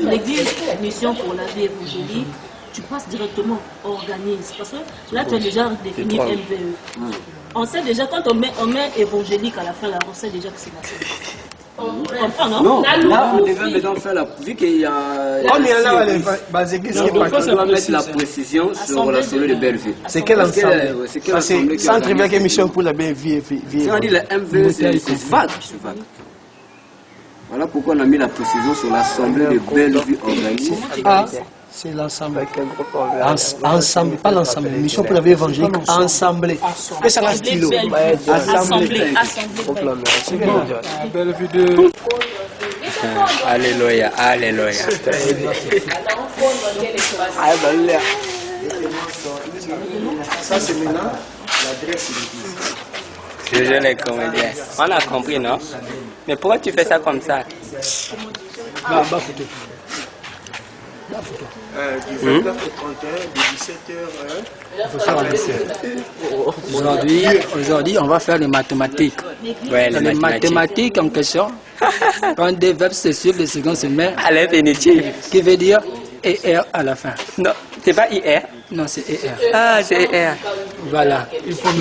L'église, mission pour la vie évangélique, tu passes directement au organisme. Parce que là, tu as déjà défini MVE. On sait déjà, quand on met évangélique à la fin, là, on sait déjà que c'est la seule. On comprend, non? Non, là, on devait maintenant faire la... Vu qu'il y a... On est là, on va mettre la précision sur la cellule de Belleville. C'est quel ensemble? C'est Centre Évêque Mission pour la vie. Si on dit le MVE, c'est vague. Voilà pourquoi on a mis la précision sur l'assemblée de Belleville organisée. Ah, c'est l'ensemble. Ensemble, pas l'ensemble. Mission pour la vie évangélique, ensemble. Et ça reste stylo. Assemblée. C'est bon. Belleville 2. Alléluia, alléluia. Ça, c'est maintenant l'adresse de l'église. Je les comédiens. On a compris, non? Mais pourquoi tu fais ça comme ça? Bas photo. Du 29 au 31, de 17h. Aujourd'hui, on va faire les mathématiques. Ouais, Les mathématiques en question, quand des verbes se suivent, les secondes se mettent à l'infinitif. qui veut dire ER à la fin. Non, c'est pas IR. Non, c'est ER. Ah, c'est ER. Voilà.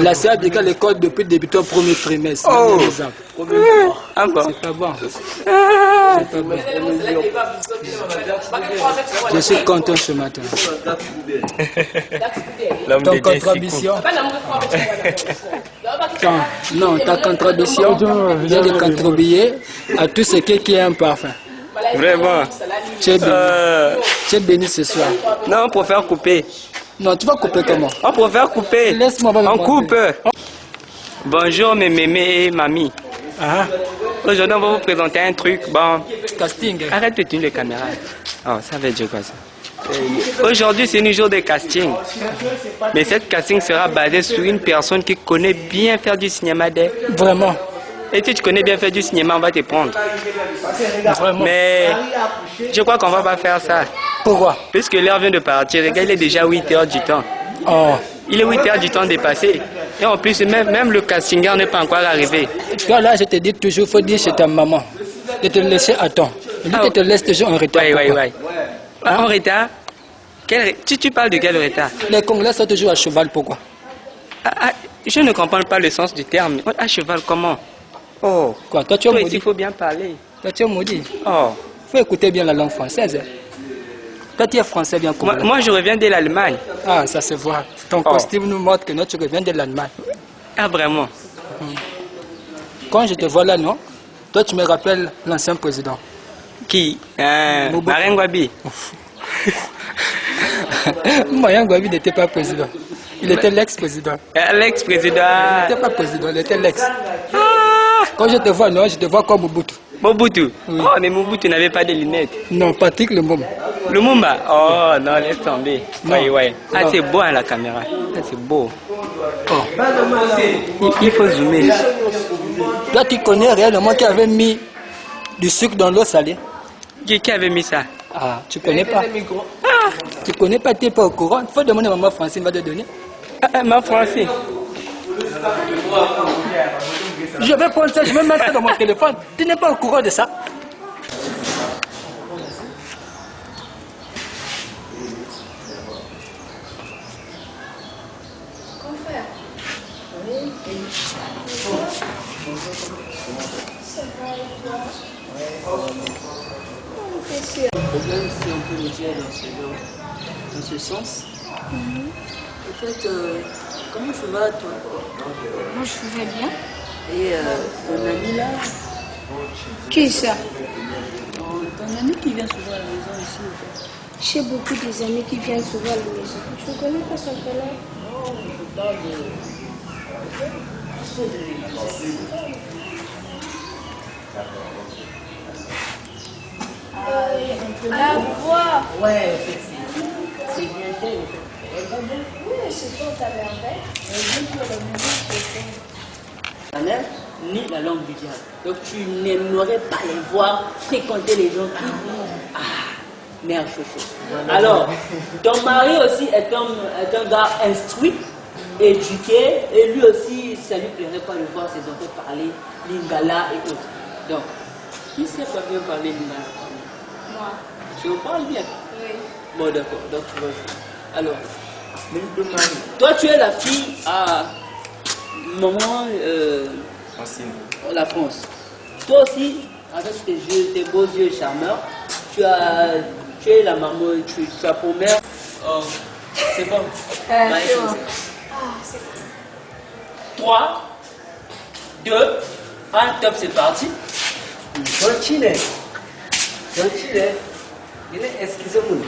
La sœur dit que l'école depuis le début au premier trimestre. Oh. Encore. C'est pas bon. C'est pas bon. Je suis content ce matin. Ton contribution. Non, ta contribution vient de contribuer à tout ce qui est un parfum. Vraiment. Tu es béni ce soir. Non, on préfère couper. Non, tu vas couper comment? On préfère couper. Laisse-moi on coupe. Bonjour mes mémés et mamie. Aujourd'hui, on va vous présenter un truc. Bon. Casting. Arrête de tenir les caméras. Oh, ça veut dire quoi ça? Aujourd'hui, c'est une jour de casting. Mais cette casting sera basée sur une personne qui connaît bien faire du cinéma. Vraiment. Et si tu connais bien faire du cinéma, on va te prendre. Vraiment. Mais je crois qu'on va pas faire ça. Pourquoi? Puisque l'heure vient de partir. Regarde, il est déjà 8 heures du temps. Oh. Il est 8 heures du temps dépassé. Et en plus, même le castinger n'est pas encore arrivé. Toi, là, je te dis toujours, il faut dire chez ta maman de te laisser à temps. Elle dit que te laisse toujours en retard. Oui. En retard? Tu parles de quel retard? Les Congolais sont toujours à cheval, pourquoi? Je ne comprends pas le sens du terme. À cheval, comment? Oh. Quoi? Toi, tu es maudit. Il faut bien parler. Toi, tu es maudit. Oh. Il faut écouter bien la langue française. Toi, tu es français bien congolais. Moi, je reviens de l'Allemagne. Ah, ça se voit. Ton costume nous montre que tu reviens de l'Allemagne. Ah, vraiment? Quand je te vois là, non? Toi, tu me rappelles l'ancien président. Qui? Marien Ngouabi. Marien Ngouabi n'était pas président. Il était l'ex-président. L'ex-président. Il n'était pas président, il était l'ex. Quand je te vois, non, je te vois comme Mobutu. Mobutu? Oui. Oh, mais Mobutu n'avait pas de lunettes. Non, Patrick Lumumba. Lumumba? Oh, non, laisse tomber. Non. Oui. Ah, c'est beau à la caméra. Ah, c'est beau. Oh. Il faut zoomer. Toi, tu connais réellement qui avait mis du sucre dans l'eau salée? Qui avait mis ça? Ah, tu connais pas? Tu connais pas, tu n'es pas au courant. Il faut demander à maman Francine, va te donner. Ma Francine. Je vais prendre ça, je vais mettre ça dans mon téléphone. Tu n'es pas au courant de ça? Le problème, si on peut le dire dans ce sens, en fait, comment tu vas toi? Moi je vais bien. Et ton ami là? Qui est ça? Ton ami qui vient souvent à la maison ici. J'ai beaucoup des amis qui viennent souvent à la maison. Je ne connais pas son prénom. Non, je parle de... La voix. Ouais, c'est bien fait. Oui, c'est ton ta merveille. Annelle, ni la langue du diable. Donc tu n'aimerais pas les voir fréquenter les gens qui... merde chouchou. Alors, ton mari aussi est un gars instruit, éduqué, et lui aussi, ça lui plairait pas de voir ses enfants parler lingala et autres. Donc, qui sait pas bien parler lingala? Moi. Tu en parles bien? Oui. Bon d'accord, donc tu vas jouer. Alors, toi tu es la fille à maman la France. Toi aussi, avec tes beaux yeux charmeurs, tu es la maman, tu as pour mère. Oh, c'est bon. C'est bon. 3, 2, 1, top, c'est parti. Gentile. Excusez-moi.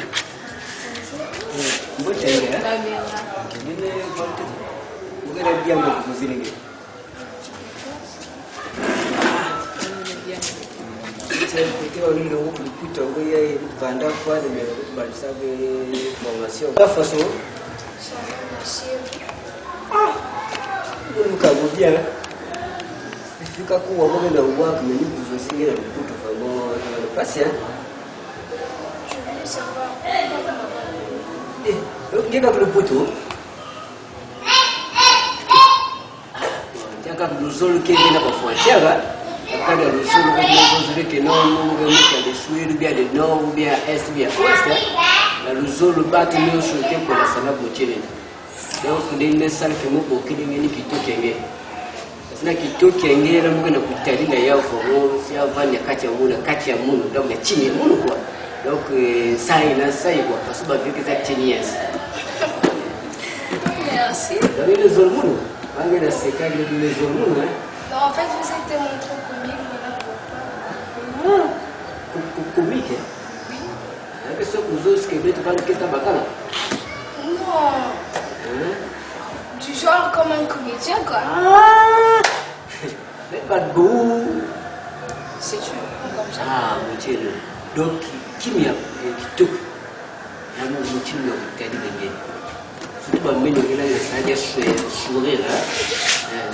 Dia kat Luputu. Dia kat Luzolo ke dia nak frontière. Quand le Luzolo ke dia que non, de suir bien de nord ou bien est bien ouest. La Luzolo bat nous sur le pour la sala bochene. Donc les messages que mo bokini ngeni kitokenge. Sina kitokenge la mungu na kutali na yao for si avanya kati ya munu donc ya chini ya munu quoi. Donc ça quoi parce que avec ça tenies. Merci. Vous avez les hormones. Vous avez les hormones. Non, en fait, vous êtes mon trop comique, voilà pourquoi. Comique, hein? Oui. Est-ce que vous osez que tu parles de qu'est-ce que Non. Du genre comme un comédien, quoi. Mais pas de goût. Si tu veux, comme ça. Ah, mon Dieu. Donc, qui m'y a qui toque? La mon Dieu, qui a dit sourire.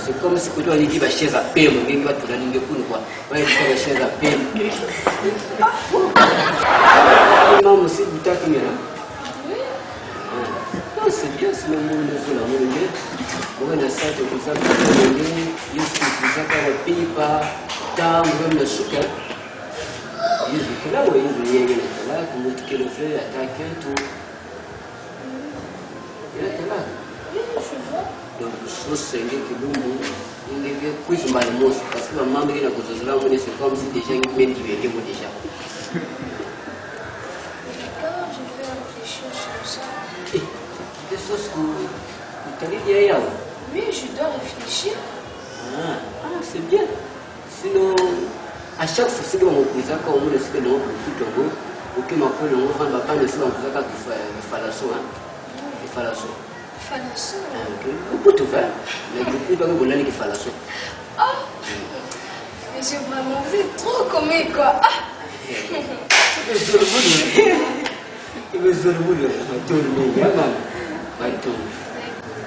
C'est comme si tu as dit la chaise à paix, mais tu as dit quoi. La chaise à paix. Maman aussi, tu as dit c'est bien, c'est le monde de la monde. On a ça, tout ça, il y a ce qui est pas, tant, même le sucre. Il y a là où il y a là, comme tu le fais, attaquer tout. Donc, c'est que il y a plus de malmos parce que la maman est là, c'est comme si déjà il m'a dit déjà. D'accord, je vais réfléchir sur ça. Des choses que tu as dit hier. Oui, je dois réfléchir. Ah, c'est bien. Sinon, à chaque fois que on pose ça, on le sait, on peut tout ok, ma fille, on va pas le faire, on peut faire qu'il faut la soin. Il faut la soin. Falasso. On peut tout faire, mais il faut pas que vous l'ayez qu'il faut la soin. Ah, mais j'ai vraiment vu trop comique, quoi. Il veut se rouler, tourner,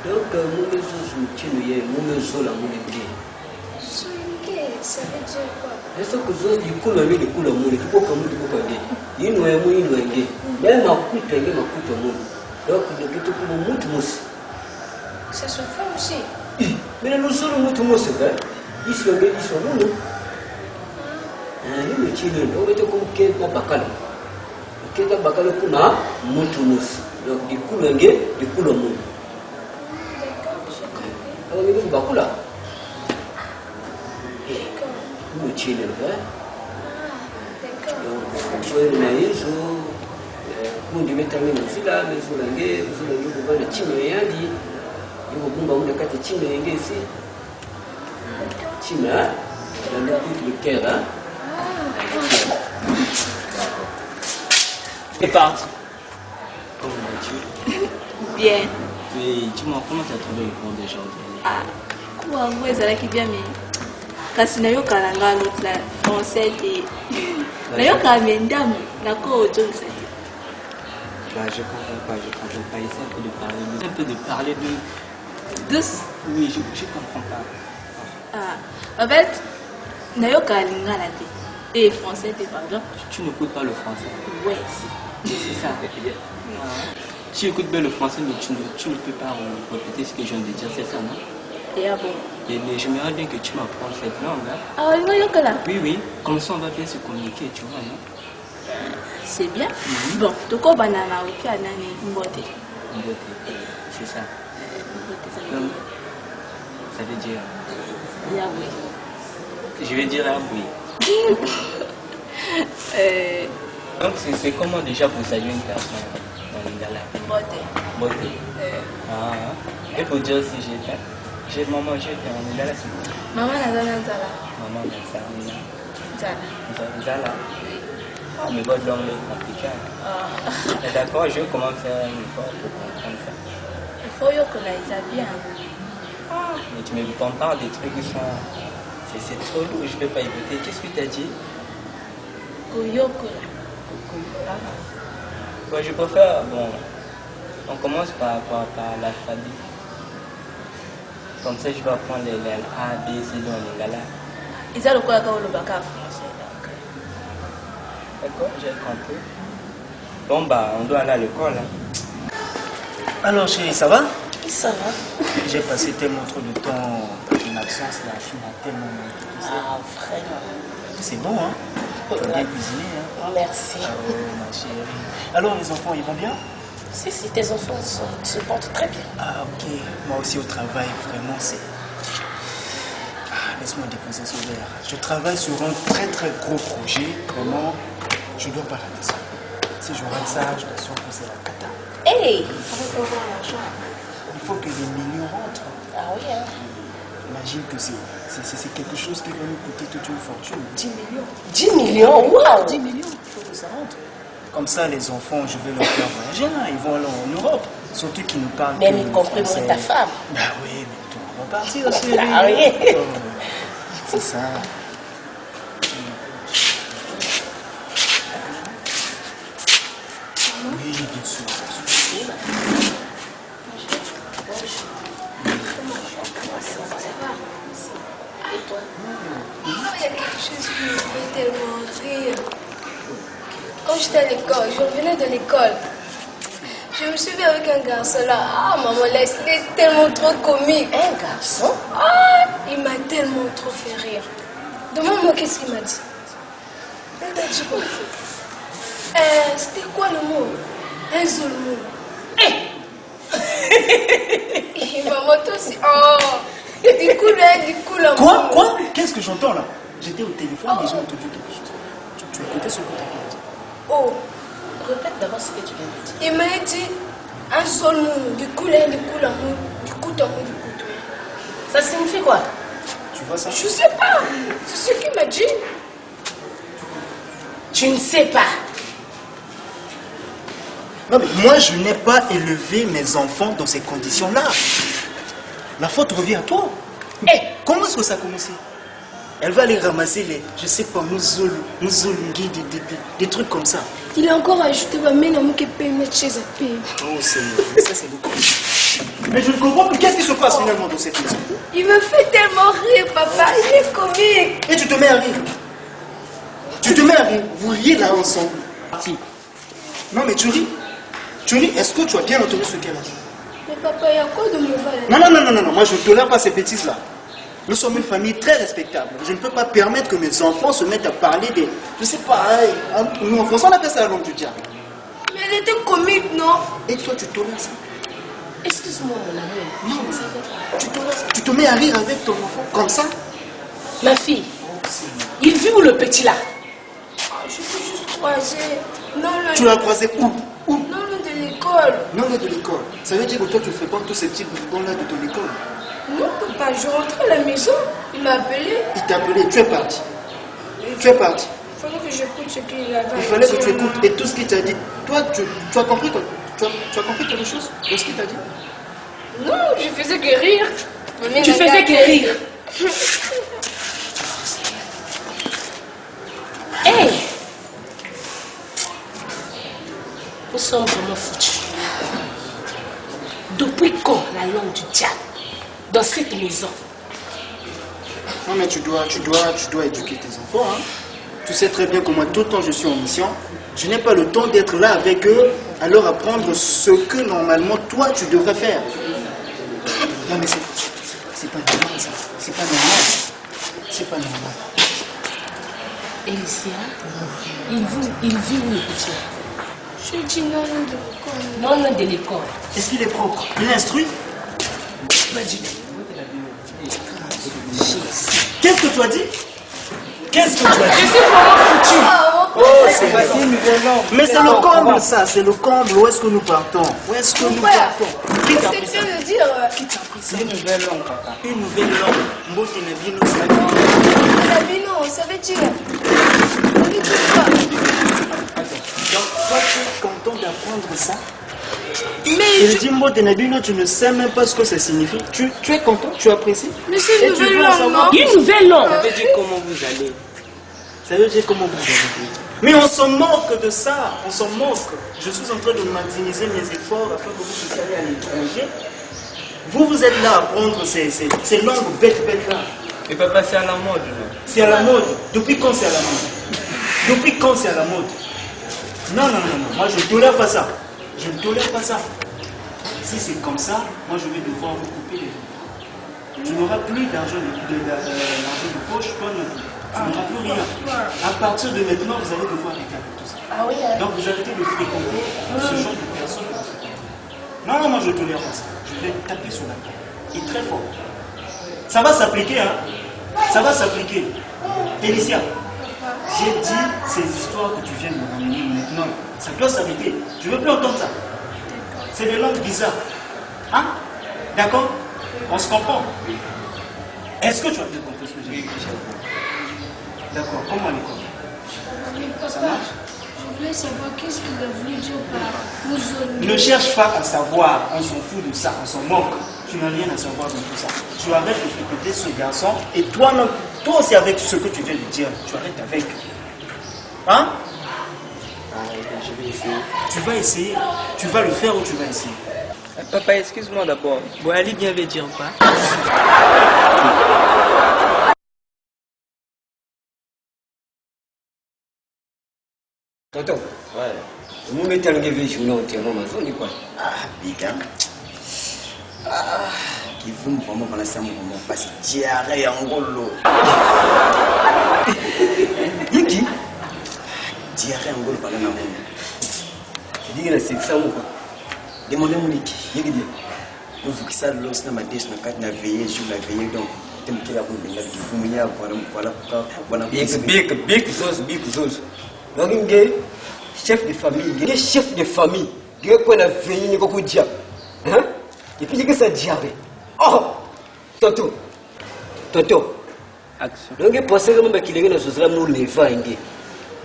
donc, mon maison, ça veut dire quoi? Est-ce que vous avez du coup la vie de coup le monde, tu peux comme tu peux pas dire. Il nous est moins loin. Même ma coupe, elle m'a coupé au monde. Donc, le petit coup de monde, ça se fait aussi. Mais nous sommes nous se fait. Ils sont bien, ils sont nous. Nous, le chien, on est comme Kate Bakal. Kate Bakal, Kuna, Motumus. Donc, du coup, le gay, du coup le monde. Alors, il est Bakula. Nous, chien, donc, maïs, nous déterminons aussi là, mais sur la guerre, sur la guerre, vous voyez, le chien, il a dit. Il faut que vous ayez chine ici. Chine, dans le cœur. C'est parti. Comment vas-tu? Bien. Mais dis-moi, comment tu as trouvé le cours d'aujourd'hui? Quoi, moi, c'est là qui vient, mais. Kasi na yo kalanga l'autre là, on sait et. Na yo kamendam, na ko ojo sait. Bah, je comprends pas. Essaie un peu de parler de... Douce. Oui, je comprends pas. En fait, Nayoka Lingala et français, pardon. Tu n'écoutes pas le français. Ouais. C'est ça. Tu écoutes bien le français, mais tu ne peux pas répéter ce que je viens de dire, c'est ça, non? Et ah bon. Et j'aimerais bien que tu m'apprennes cette langue. Hein? Ah, Nayoka là? Oui. Comme ça, on va bien se communiquer, tu vois, non? C'est bien. Bon, tu connais banana ou bien nani mbote. Mbote. C'est ça. Ça veut dire. Yaoui. Je vais dire Aboui. Donc c'est comment déjà pour saluer une personne dans Lingala? Mbote. Et pour dire si j'ai maman, j'ai fait en Lingala, c'est quoi? Maman Nazala Nzala. Maman Nazala. Nzala. Ah, mais votre langue est compliquée. D'accord, je vais comment faire un effort pour comprendre ça. Il faut que ça bien. Mais tu me parles des trucs qui sont... C'est trop lourd, je ne peux pas écouter. Qu'est-ce que tu as dit? Koyokola. Ouais, je préfère... Bon, on commence par l'alphabet. Comme ça, je vais apprendre les A, B, C dans les Lingala. Ils ont le quoi le bac français. D'accord, j'ai compris. Bon, bah, on doit aller à l'école. Hein. Alors chérie, ça va? Ça va. J'ai passé tellement trop de temps en absence là, tu m'as tellement manqué. Ah, vraiment. C'est bon, hein? Tu as bien cuisiné, hein? Merci. Oh, ma chérie. Alors, les enfants, ils vont bien? Si, tes enfants se portent très bien. Ah, ok. Moi aussi, au travail, vraiment, c'est... Laisse-moi déposer ce verre. Je travaille sur un très très gros projet. Vraiment, je dois pas rater ça. Si je rate ça, je t'assure que c'est la cata. Hey! Avec avoir l'argent. Il faut que les millions rentrent. Ah oui, hein? Imagine que c'est quelque chose qui va nous coûter toute une fortune. 10 millions. 10 millions? Waouh! 10 millions, il faut que ça rentre. Comme ça, les enfants, je vais leur faire voyager là. Ils vont aller en Europe. Surtout qu'ils nous parlent. Même y compris pour ta femme. Bah oui, mais toi, on va partir aussi. Ah oui. C'est ça. Oui, bien sûr. Il y a quelque chose qui me fait tellement rire. Quand j'étais à l'école, je revenais de l'école. Je me suis vue avec un garçon là. Ah, maman, là, c'était tellement trop comique. Un garçon? Ah, il m'a tellement trop fait rire. Demande-moi qu'est-ce qu'il m'a dit. Il m'a dit quoi? C'était quoi le mot? Un seul mot. Et maman, toi aussi. Oh, du coup, là. Quoi? Qu'est-ce que j'entends là? J'étais au téléphone et j'ai entendu quelque chose. Tu écoutais ce que tu as dit? Oh, Répète d'abord ce que tu viens de dire. il m'a dit un seul mot. Du coup, l'amour. Du coup, toi. Ça signifie quoi? Tu vois ça? Je sais pas. C'est ce qu'il m'a dit. Tu ne sais pas. Non, mais moi, je n'ai pas élevé mes enfants dans ces conditions-là. La faute revient à toi. Comment est-ce que ça a commencé? Elle va aller ramasser les, je sais pas, Mouzolungi, des trucs comme ça. Il a encore ajouté ma main dans mon paye mettre chez sa paix. Oh, Seigneur, ça c'est le Mais je ne comprends plus. Qu'est-ce qui se passe finalement dans cette maison? Il me fait tellement rire, papa. Il est comique. Et tu te mets à rire. Tu te mets à rire. Vous riez là ensemble. Non, mais tu ris. Est-ce que tu as bien entendu ce qu'elle a dit? Mais papa, il y a quoi de mauvais? Non. Moi, je ne tolère pas ces bêtises-là. Nous sommes une famille très respectable. Je ne peux pas permettre que mes enfants se mettent à parler des... Je sais pas, nous en français on appelle ça la langue du diable. Mais elle était comique, non? Et toi, tu tolères ça? Excuse-moi, mon ami. Non, tu tolères ça? Tu te mets à rire avec ton enfant, comme ça? Ma fille, il vit où le petit là? Je peux juste croiser. Non, Tu l'as croisé où? Non, de l'école. Non, de l'école. Ça veut dire que toi, tu fais pas tous ces petits boutons-là de ton école. Non, papa, je rentrais à la maison. Il m'a appelé. Il t'a appelé, tu es parti. Tu es parti. Il fallait que j'écoute ce qu'il avait. Il fallait que tu écoutes et tout ce qu'il t'a dit. Toi, tu as compris tu as compris quelque chose de ce qu'il t'a dit? Non, je faisais que rire. Tu faisais que rire. Hey! Nous sommes vraiment foutus. Depuis quand la langue du diable dans cette maison? Non, mais tu dois éduquer tes enfants. Hein. Tu sais très bien que moi, tout le temps, je suis en mission. Je n'ai pas le temps d'être là avec eux, à leur apprendre ce que normalement, toi, tu devrais faire. Non, mais c'est pas normal, ça. C'est pas normal. C'est pas normal. Alicia, il vit où le petit? Je dis non de l'école. Non de l'école. Est-ce qu'il est propre? Il est instruit? Pas du tout. Qu'est-ce que tu as dit? Qu'est-ce que tu as dit? Je suis vraiment foutu. Oh, c'est pas une nouvelle langue. Mais c'est le comble, ça. C'est le comble. Où est-ce que nous partons? Où est-ce que nous partons? Qui t'a Qu'est-ce appris que ça? tu veux me dire? Qui t'a appris ça? Une nouvelle langue, papa. Une nouvelle langue. Mbote Nabino, ça veut dire. Labino, ça veut dire. Ça veut dire quoi? Donc, toi, tu es content d'apprendre ça? Mais Il dit Mbote Nabino, tu ne sais même pas ce que ça signifie. Tu es content? Tu apprécies? Mais c'est une Et tu nouvelle veux langue, savoir- non? Une nouvelle langue. Ça veut dire comment vous allez. Ça veut dire comment vous avez. Mais on s'en moque de ça, on s'en moque. Je suis en train de maximiser mes efforts afin que vous puissiez aller à l'étranger. Vous êtes là à apprendre ces langues bêtes là. Et papa, c'est à la mode. C'est à la mode. Depuis quand c'est à la mode? Depuis quand c'est à la mode? Non. Moi je ne tolère pas ça. Je ne tolère pas ça. Si c'est comme ça, moi je vais devoir vous couper les gens. Tu n'auras plus d'argent de poche, toi non plus. Tu n'auras plus rien. À partir de maintenant, vous allez devoir arrêter avec tout ça. Ah oui, Donc vous arrêtez de fréquenter ce genre de personnes. Non, moi je ne tolère pas ça. Je vais taper sur la tête. Et très fort. Ça va s'appliquer, hein? Ça va s'appliquer. Alicia, j'ai dit ces histoires que tu viens de me ramener maintenant. Ça doit s'arrêter. Je ne veux plus entendre ça. C'est des langues bizarres. Hein? D'accord? On se comprend. Est-ce que tu as bien compris ce que j'ai dit? D'accord. Comment à l'école? Papa, je voulais savoir qu'est-ce qu'il a voulu dire par Mouzoni. Ne cherche pas à savoir, on s'en fout de ça, on s'en moque. Tu n'as rien à savoir de tout ça. Tu arrêtes de fréquenter ce garçon et toi aussi avec ce que tu viens de dire, tu arrêtes avec. Hein? Je vais essayer. Tu vas essayer. Tu vas le faire ou tu vas essayer? Papa, excuse-moi d'abord. Boali bien veut dire quoi? Tonton, ouais. Vous mettez un gars sur nous, tu es vraiment zone quoi. Ah, big hein. Ah, qui vous me vraiment pendant ça, moment parce que diarrhée en golo. Yiki? Diarrhée en golo pendant la monde. Tu dis que c'est ça ou quoi? Demandez-moi Niki, Yiki dit. Vous vous qui ça l'os na ma dès na kat na veiller sur la veille donc. Tu me dis la bonne là qui vous m'y voilà pourquoi Big zos. Donc un gars, chef de famille, gars qu'on a veillé ni beaucoup diable. Hein? Et puis que ça diarrhée. Oh! Tonton. Action. Donc il pense que même qu'il est dans ce sera nous les vainguer.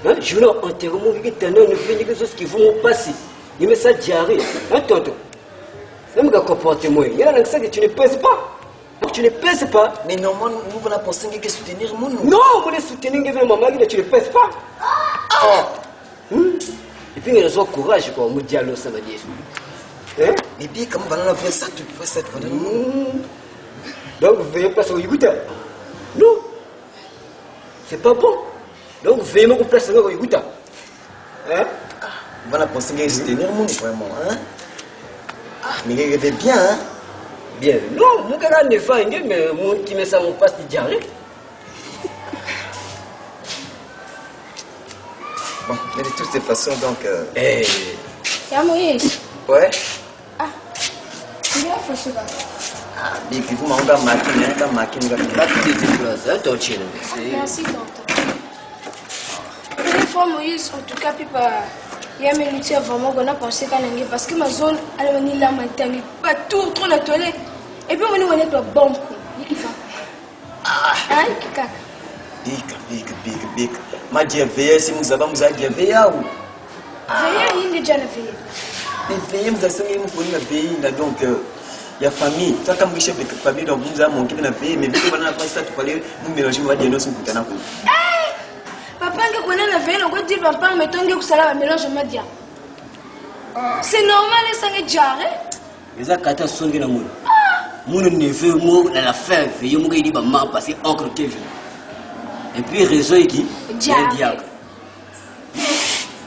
Hein? Je n'ai enterrement que tenant ne fait que ce qui vont passer. Il met ça diarrhée. Hein tonton? Même qu'un comportement, il y a ça que tu ne pèses pas. Tu ne pèses pas. mais normalement nous on a pensé que soutenir mon Non, on est soutenu que maman que tu ne pèses pas. Oh. Et puis il y a un courage quoi, on dialogue ça va dire. Hein? mais bien comment va la vraie ça tu fais ça pendant Donc vous veillez pas au Yiguta. Non. C'est pas bon. Donc vous veillez me placer au Yiguta. Hein? on va penser que soutenir mon vraiment hein. Ah, mais il va bien hein. Bien. Non, mon gars n'est pas un mais mon qui met ça mon passe de diarrhée. Bon, mais de toutes les façons donc Y'a Moïse. ouais. Ah, il a fait ça. Ah, big vous m'en gars marqué, Pas tout de place, hein, ton chien. Merci, tonton. Une fois, Moïse, en tout cas, puis il y a mes métiers vraiment qu'on a pensé qu'à l'engue parce que ma zone, elle m'a dit là, maintenant, pas tout, trop la toilette. Et puis, on est bon. Il kiffe. Ah, il kiffe. Big. Ma dia veille, si nous avons dia veille ou. Veillez, il est déjà la veille. Mais veille, nous avons nous connaît la veille, là donc il y a famille. Toi comme chef de famille donc nous avons manqué la veille, mais puis pendant la ça tu fallait nous mélanger moi dia nous sur kutana ko. Papa, quand on a la veille, on va dire papa, mettons que ça la mélange madia. C'est normal, ça n'est jarre. Les actes sont bien amour. mon neveu, moi, dans la fin, il m'a dit maman parce que oncle Kevin. Et puis réseau qui il y a un diable.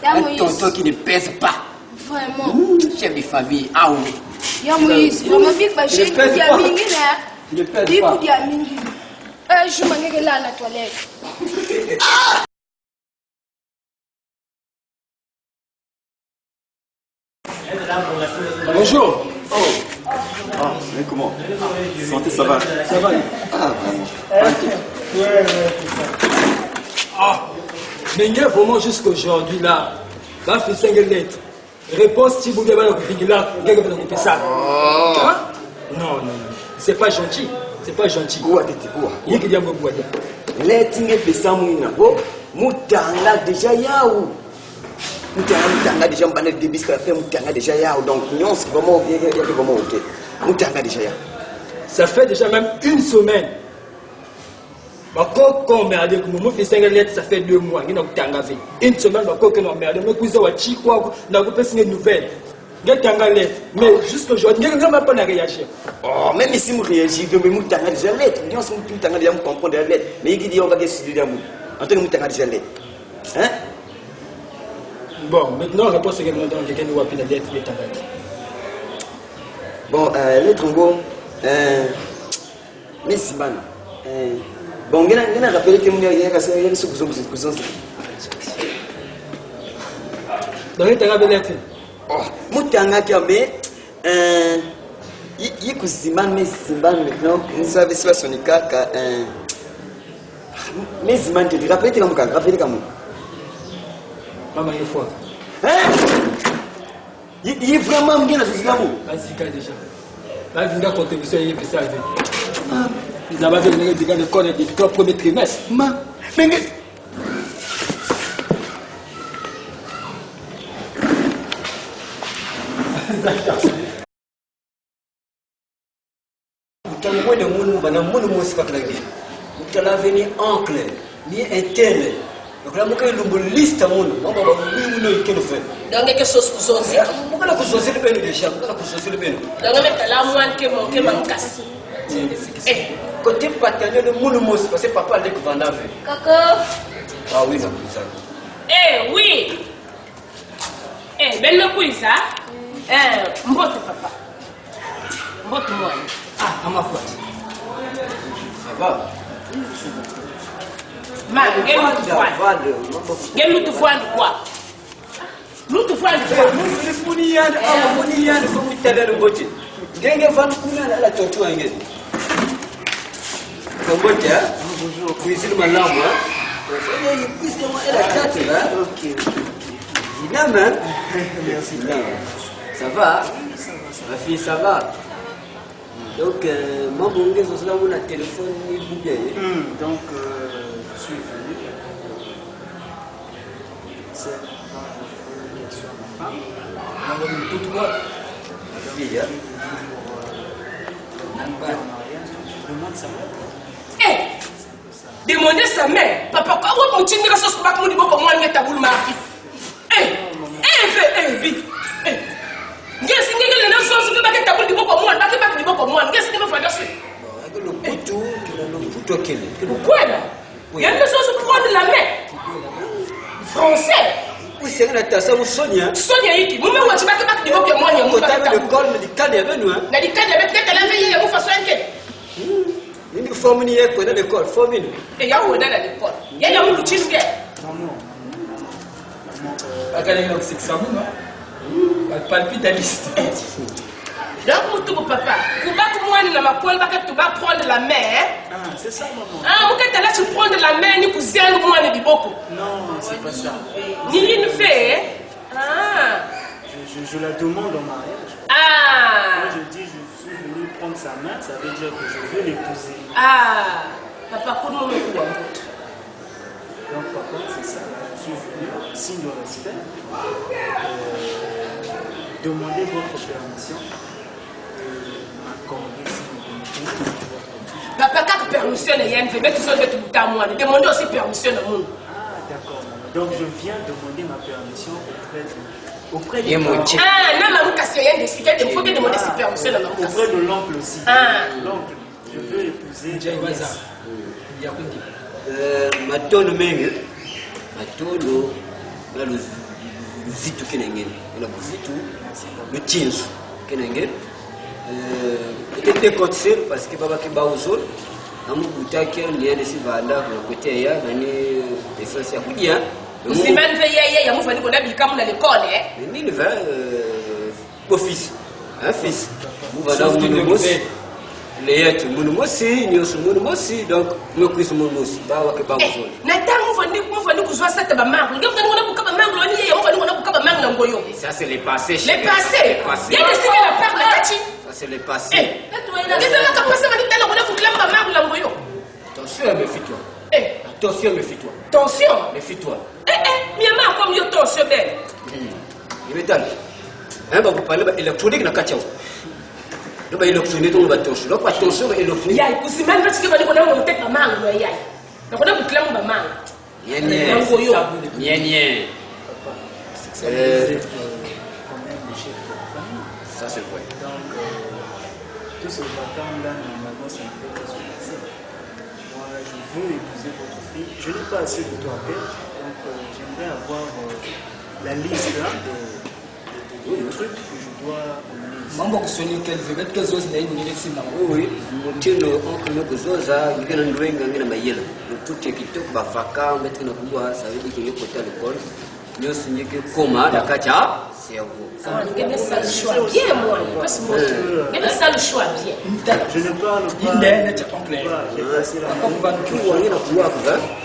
Un tonton qui ne pèse pas. Vraiment. Chef de famille, ah oui. Il y a Moïse, vraiment bien que j'ai dit Il ne pèse pas. Je m'en vais là à la toilette. Bonjour. Oh. Ah, mais comment? Santé, ça va? Ça va? Ah, vraiment. Ah, mais il y a vraiment jusqu'aujourd'hui là, va faire 5 lettres. Réponse si vous voulez là, quelqu'un va couper ça. Hein? Non, c'est pas gentil. C'est pas gentil. Quoi, t'es quoi? Il y a qui dit à moi, les tingé pesa mouina bo mutanga déjà yaou mutanga déjà mbana de bisque la fait mutanga déjà yaou donc nyons vraiment bien vraiment OK mutanga déjà yaou ça fait déjà même une semaine. Quand on m'a dit que mon fils 5 lettres ça fait 2 mois il n'a pas vu une semaine quand on m'a dit mais cousin wa chi quoi n'a pas signé une nouvelle mais jusqu'aujourd'hui, il n'a même pas réagi. Oh, même si je réagis, je vais me déjà lettre. Nous sommes tout le temps déjà comprendre la lettre. Mais il dit on va décider d'amour. En tant que nous déjà lettre. Hein? Bon, maintenant, réponse que nous donnons, quelqu'un nous a pris la lettre. Bon, lettre en gros, mais si bon. Bon, on a rappelé que nous avons ce cousin. Donc, tu as la lettre. Oh, mutanga kiambe yikuziman meziman maintenant nous savons soit sonika ka meziman te rappelez comme maman il faut il est vraiment bien dans ce l'amour vas-y déjà là il a contribution il peut ça ils avaient venir dire le corps des 3 premiers trimestres mais Utamwe le munu bana munu mosi pas clavier. Utala venir oncle, ni interne. Donc là muka lumbu liste munu, mama ba munu ikeno fait. Donc quelque chose que vous osez. Muka la kusosi le benu déjà, muka la kusosi le benu. Donc avec la moine que mon casse. Eh, côté paternel le munu mosi parce que papa a découvert la vie. Coco. Ah oui, ça. Eh oui. Eh, belle quiz ça. Mbote papa. Mbote moi. ah, à ma foi. Ça va. Man, quel quoi? L'autre fois, Muniyan, muniyan, faut me telle le botti. Genge van kuna la tortue ngezi. Kombote, hein? Bonjour. Cuisine malamu, hein? Elle a 4 là. OK. Dina, merci. Ça va? Ma fille, ça va? Donc, moi, mon gars, c'est là où la téléphone est bouillé. Donc, je suis venu. C'est sur ma femme. On va me tout voir. Ma fille, hein? Demande sa mère. Eh! Demandez sa mère. Papa, comment tu me rassures pas que mon niveau pour moi n'est pas boule marqué? Vite. Qu'est-ce que les gens sont pas que ta boule du pour moi, pas que du pour moi. Qu'est-ce que vous faites dessus? Le couteau qu'il est. Pourquoi là? Il y a une chose pour prendre la main. Français. Oui, c'est un attaché au Sonia. Sonia Iki, vous me voyez pas que du pour moi, il y a un peu de col, mais du cadre avec nous. Mais du cadre avec peut-être la veille, il y a une façon inquiète. Une forme n'y est pas dans l'école, forme une. Et il y a où dans l'école? Il y a un outil de guerre. Regardez donc c'est que ça vous, non? Palpitaliste. Donc, pour papa, tu vas tu vas prendre la mer. Ah, c'est ça, maman. Ah, ok, tu là, tu prends la mer, ni cousin, moi, ni beaucoup. Non, c'est pas ça. Ni rien fait. Ah. Je la demande en mariage. Ah. Quand je dis je suis venu prendre sa main, ça veut dire que je veux l'épouser. Ah. Papa, comment me quoi? Donc, papa, c'est ça. Je suis venu, signe de respect, demander votre permission. Papa, quand permission il y a une femme, tu sais tout à moi. Demandez aussi permission au monde. Ah, d'accord, maman. Donc je viens demander ma permission auprès de Auprès de Et mon Dieu. Ah, non, maman, casse rien dessus. Il faut que demander si permission à maman. auprès de l'oncle aussi. Ah. L'oncle, je veux épouser. Matono mengi. Matono. Là, le zitu kenengeni. Il a le zitu. Le tinsu kenengeni. Peut-être décoté parce que papa qui bat au sol. Amukutaki niende sivanda kuna kuteya nani essence ya kudia. Usimani ve yeye ya mufani kona bikamu na l'école Nini va office. Un fils. Muvanda munumusi. Leyetu munumusi nyosu munumusi donc ngokwisa munumusi bawa ke bawo zone. Na tangu mufani kuzwa sata ba mangu. Ngem tani kona bukaba mangu wani yeye mufani kona bukaba mangu na ngoyo. Ça c'est les passés. Les passés. Yeye sika la part la kati. Ça c'est les passés. Qu'est-ce que tu penses maintenant qu'on a pour la mangu la ngoyo? Attention, méfie-toi. Attention, méfie-toi. Attention. Méfie-toi. Miama comme yo attention belle. Il est dans. Hein, bah vous parlez électronique na katia. Donc électronique on va attention. Donc attention électronique. Yai, usimani va chikeba niko na monter ba mangu ya yai. Na kona bukla ba mangu. Nien. Ça c'est vrai. Donc, tout ce vacarme-là, normalement, ça me fait très soulager. Moi, je veux épouser votre fille. Je n'ai pas assez de temps à perdre. Donc, j'aimerais avoir la liste des trucs que je dois mener ici. Mambo kusoni quelles choses na une université. Oui, mutino oncle no kuzoza ngena ndwenga ngena mayela. Tout est kitoko ba vacarme mettre na kuwa ça veut dire qu'il est côté à l'école. Nous signons que comment la katia c'est vous. Ngebe ça le choix bien moi parce que ngebe ça le choix bien. Je ne parle pas. Inde na oncle. J'ai passé la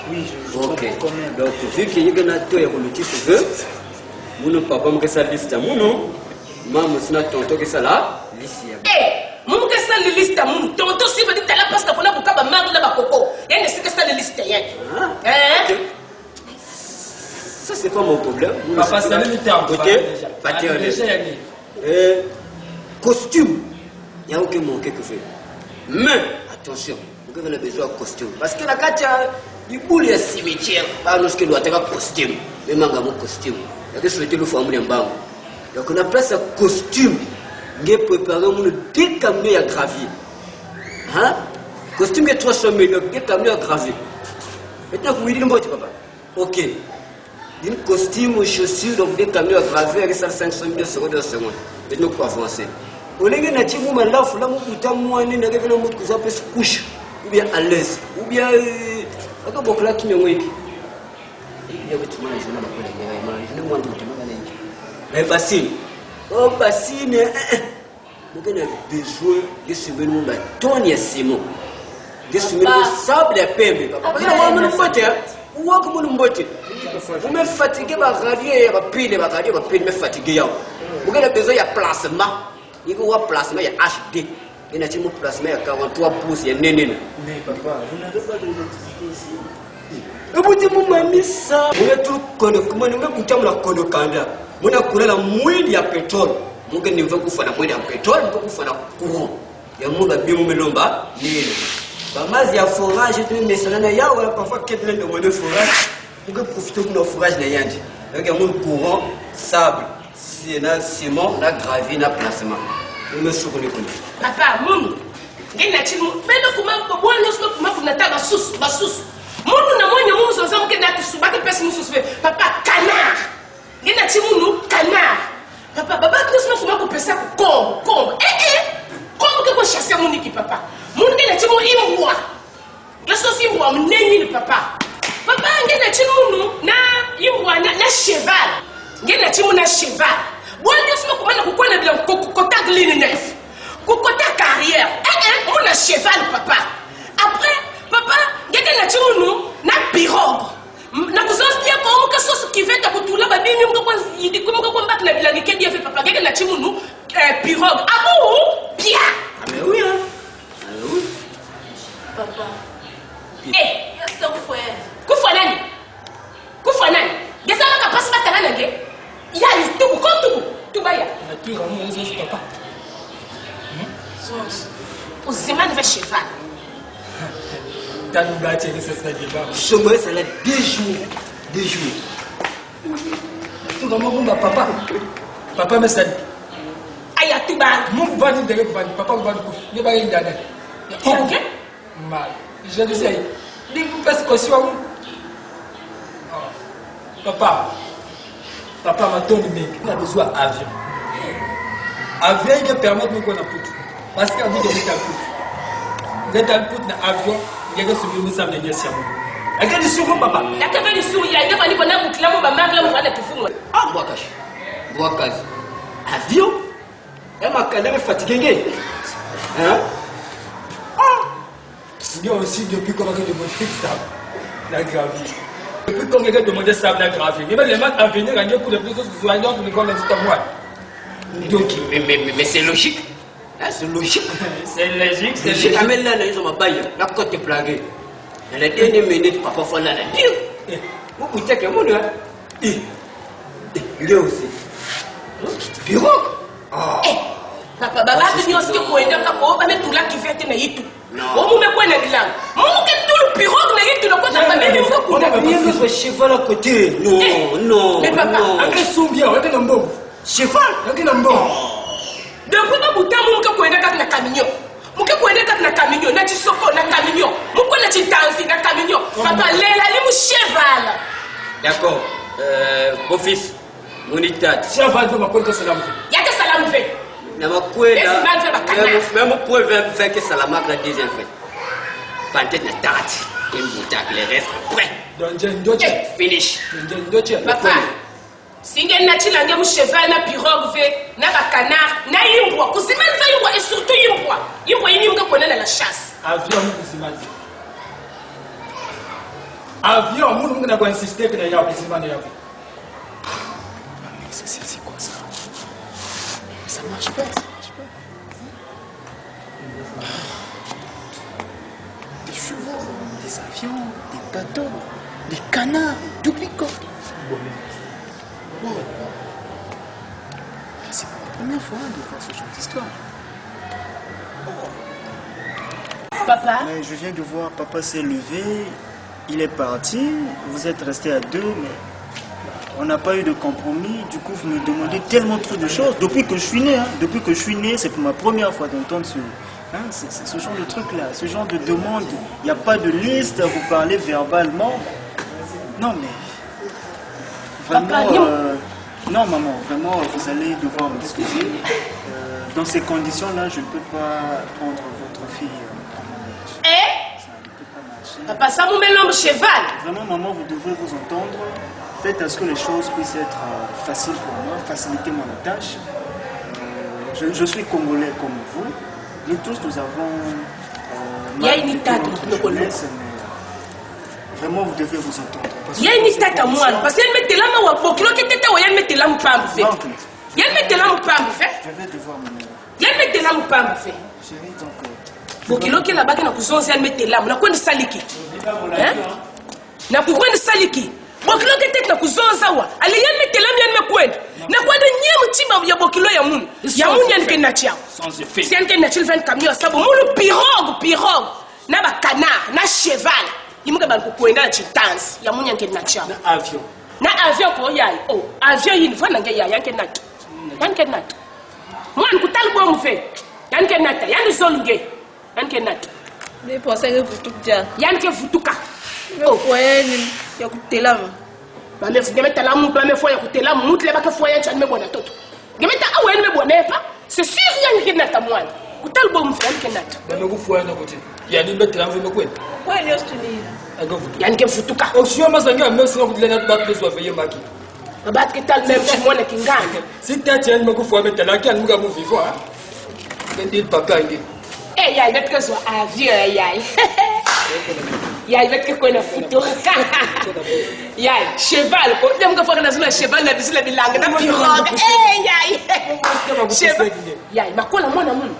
Oui, je comprends quand même. Donc vu qu'il y a to ya kuluti veut muno papa mkesa liste muno mama sina tonto ke sala liste ya. Mumu ke sala liste muno tonto si va ditala pasta kona bukaba mangu na bakoko. Yende sika sala liste yake. Ça c'est pas mon problème. Papa c'est le temps côté costume. Il y a aucun manque que faire. Mais attention, vous avez besoin de costume parce que la katia du boule ya cimetière pas nous que doit être costume. Mais manga mon costume. Il y a que souhaiter le famille en bas. Donc on a place à costume. J'ai préparé mon décamé à gravier. Hein? Costume est 300 000 donc décamé à gravier. Maintenant vous me dites papa. OK. Une costume, chaussures, donc des camions à graver avec ça 500 000 secondes de seconde. Et nous pour avancer. Au lieu de dire que là, il faut que moi, je vais se coucher, ou bien à l'aise, ou bien. Il y a beaucoup de gens qui ont été. Il y a beaucoup de gens qui ont été. Mais bassine. Oh, bassine. Vous avez besoin de se mettre dans tonne de ciment. De se mettre dans sable et pembe. Vous me fatiguez, me fatigué. Vous avez besoin de placement. Il y a placement, il y a HD. Il y a un placement, il y a 43 pouces, il y a néné. Mais papa, vous n'avez pas de l'électricité ici. Et vous dites, vous mis ça. Vous avez tout connu, comment nous avons la connu Canada. Vous avez la moitié de pétrole. Vous avez la moitié de pétrole, vous avez la courant. Il y a un monde qui a bien lomba. Bamazi ya forage tu mesalana ya wala parfois quelqu'un de mon forage pour que profiter de nos forages na yandi avec un monde courant sable si na ciment na gravier na placement me soukoni koni papa mumu ngena chimu beno kuma ko bwana sio kuma kuna ta basus mumu na mwenye mumu zonza mke na tusubaki pesa musu papa canard ngena chimu nu canard papa baba tusema kuma ko pesa ko kombo comme que chasser mon équipe papa mon ngena chimu imbwa yeso simbwa mnenyi papa papa ngena chimu na imbwa na cheval ngena chimu na cheval bon yeso kuma na kukona bila kokota gline neuf kokota carrière mon na cheval papa après papa ngena chimu na pirogue na kuzostia ko muka soso kiveta kutula babini muka kwa yidi kumuka kwa mbaki na bila ngekedi yafe papa ngena chimu pirogue abu pia. Ah mais oui hein. Ah oui. Papa. Qu'est-ce que vous faites? Kufanani. Kufanani. Gesa la kapasi batala nage. Ya tout comme tout baya. Na tu ramu uzo papa. Uzima ne cheval. Tanu gati ni sasa débat. Sommet ça là 2 jours. surtout vraiment mon papa. Papa me sali. Aya tuba. Mon bani de bani, papa bani ko. Ne ba yin dada. OK? Mal. Je le sais. Dis vous faites quoi sur vous? Papa m'a donné mec, il a besoin d'avion. Avion il permet de me connaître tout. Parce qu'il a dit qu'il est à tout. Il est à tout dans l'avion, il y a que celui qui s'amène ici. Il y a que du sourd, papa. Il y a que du sourd, il y a que du sourd, il y a que du sourd. Ah, Boakash. Avion? Elle m'a calé, fatigué. Hein? Il y a aussi depuis qu'on a demandé ça, la gravité. Depuis qu'on a demandé ça, la gravité. Mais les maths à venir, il y a pour les plus autres soignants pour les grands médecins moi. Donc, mais c'est logique. C'est logique. C'est logique, c'est logique. logique. Mais là, ils ont ma baille. La côte est plaguée. La dernière minute, papa, faut la dire. Vous goûtez que moi, il est aussi. Pirogue. Papa, tu dis aussi que vous êtes d'accord, mais tout là qui fait te naïtu. Non. Vous me connaissez bien. Moi, tout le pirogue naïtu, le côté de même vous. On a bien notre cheval à côté. Non. Mais papa, un sont bien, on est un bon. Cheval, on est un bon. Depuis que vous avez dit que vous êtes un camion. Vous êtes un camion, vous êtes un camion. Vous êtes un camion. Papa, les cheval. D'accord. Mon fils, mon état. Cheval, je m'appelle que c'est la il y a que ça l'a fait. Même pour faire que ça la marque la deuxième fois. Peut-être la tarte. Et le reste après. Finish. Papa, si vous avez un cheval, un pirogue, un canard, un imbwa, vous avez un imbwa et surtout imbwa. Imbwa, il y a la chasse. Avion, vous avez avion, vous avez insisté que vous avez avion. C'est quoi ça? Ça marche pas, Des chevaux, des avions, des bateaux, des canards, duplicotes. C'est pas la première fois de voir ce genre d'histoire. Papa? Mais je viens de voir, papa s'est levé, il est parti, vous êtes restés à deux, mais on n'a pas eu de compromis, du coup vous me demandez tellement trop de choses. Depuis que je suis né, c'est pour ma première fois d'entendre ce genre de truc-là, ce genre de demande. Il n'y a pas de liste, vous parlez verbalement. Non mais, vraiment, non maman, vraiment vous allez devoir m'excuser. Dans ces conditions-là, je ne peux pas prendre votre fille en mariage. Ça ne peut pas marcher. Papa, ça vous met l'homme cheval. Vraiment maman, vous devrez vous entendre. Faites à ce que les choses puissent être faciles pour moi, faciliter mon tâche. Je suis congolais comme vous. Nous tous, nous avons notre jeunesse, mais vraiment, vous devez vous entendre. Il y a une histoire à moi, parce qu'il met la main au kilo qui était où il met la main pas fait. Il met la main pas fait. Je vais devoir me mettre. Il met la main pas fait. Chérie, donc. Bokilo qui là-bas qui n'a pas mettre la main, n'a quoi de saliki. Hein? N'a quoi de saliki. Bokilo qui était na kuzonza wa ali yan metela mian mekwenda na kwa de nyemu tiba ya bokilo ya mun yan ke nachia sans effet c'est que nachil 20 camions sabu mulu pirogue na ba canard na cheval imuka ba kwenda na chitansi ya mun yan ke nachia na avion ko yayi avion yin fa nanga ya yan ke nat mwan kutal bo mu fe yan ke nata yan solunge yan ke nat mais pensez que vous tout bien yan ke futuka kwani ya kutelama ngemeta la mutu amefoya kutela mutu lebaka foya nchani mebona toto ngemeta aweni mebona pa c'est sûr yangi kenata mwana kutalbo mfana kenata bamekufoya nokuthi yani betela mvume kwenu kwani yostuni yani ke futuka osio mazanga merci nokuthi lena baku bezwa veye maki babat ketal même chimone kinganga si tati yani mekufoya betela kyani muka muvivo ha ngendi papa ngi ya ibetke zo avion ya ibetke ko na futo ya cheval ko dem ka fona zuma cheval na bisila bilanga na pirogue cheval ya makola mwana mun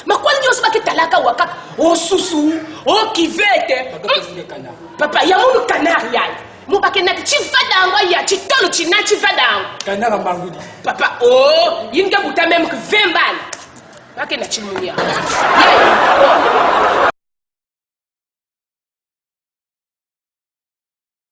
makola nyo sima ketalaka waka o susu o kivete papa ya munu canard ya mubake na chifadangwa ya chitolo china chifadangwa canard mangudi papa yinga buta même que 20 balles. Pas que na chimunia.